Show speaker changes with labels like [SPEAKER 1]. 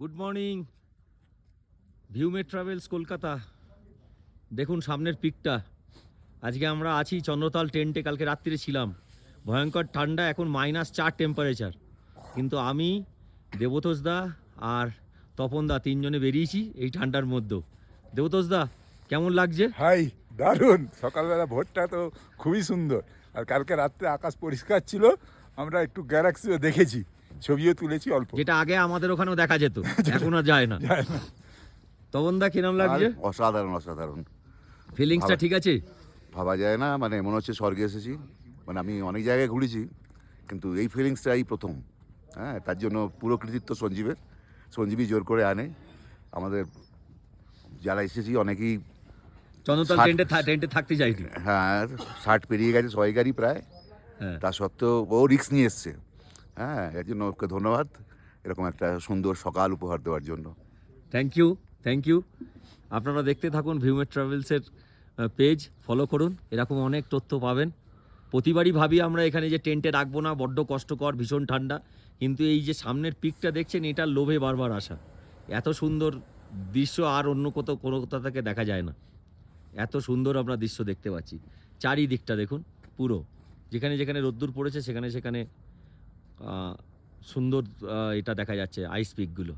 [SPEAKER 1] Good morning, Viewmate Travels Kolkata. দেখুন সামনের পিকটা। আজকে আমরা আছি চন্দ্রতাল টেন্টে, কালকে রাত্রিরে ছিলাম। ভয়ঙ্কর ঠান্ডা, এখন -4 টেম্পারেচার। কিন্তু আমি, দেবতোষ দা আর তপন দা তিনজনে বেরিয়েছি এই ঠান্ডার মধ্যেও। দেবতোষ দা কেমন লাগছে?
[SPEAKER 2] হাই, দারুণ। সকালবেলা ভোরটা তো খুবই সুন্দর, আর কালকে রাত্রে আকাশ পরিষ্কার ছিল। আমরা একটু গ্যালাক্সিও দেখেছি, ছবিও তুলেছি অল্প।
[SPEAKER 1] যেটা আগে আমাদের ওখানেও দেখা যেত, এখন আর যায় না। তপন দা কিরম লাগছে?
[SPEAKER 3] অসাধারণ অসাধারণ।
[SPEAKER 1] ফিলিংসটা ঠিক আছে?
[SPEAKER 3] ভাবা যায় না, মানে মনে হচ্ছে স্বর্গে এসেছি। মানে আমি অনেক জায়গায় ঘুরেছি, কিন্তু এই ফিলিংসটাই প্রথম। হ্যাঁ, তার জন্য পুরো কৃতিত্ব সঞ্জীবের। সঞ্জীবই জোর করে আনে আমাদের। যারা এসেছি অনেকেই
[SPEAKER 1] চন্দ্রতাল টেন্টে থাকতে যাইনি।
[SPEAKER 3] হ্যাঁ 60 পেরিয়ে গেছে সবাইকারই প্রায়।
[SPEAKER 1] হ্যাঁ,
[SPEAKER 3] তা সত্ত্বেও ও রিস্ক নিয়ে এসছে। হ্যাঁ, এর জন্য ওকে ধন্যবাদ, এরকম একটা সুন্দর সকাল উপহার দেওয়ার জন্য।
[SPEAKER 1] Thank you, thank you. আপনারা দেখতে থাকুন ভিউমেট ট্রাভেলসের পেজ, ফলো করুন, এরকম অনেক তথ্য পাবেন। প্রতিবারই ভাবি আমরা এখানে যে টেন্টে রাখবো না, বড্ড কষ্টকর, ভীষণ ঠান্ডা। কিন্তু এই যে সামনের পিকটা দেখছেন, এটার লোভে বারবার আসা। এত সুন্দর দৃশ্য আর অন্য কোনো কোথা থেকে দেখা যায় না। এত সুন্দর আমরা দৃশ্য দেখতে পাচ্ছি। চারিদিকটা দেখুন, পুরো যেখানে যেখানে রোদ্দুর পড়েছে সেখানে সেখানে সুন্দর এটা দেখা যাচ্ছে, আইস পিকগুলো।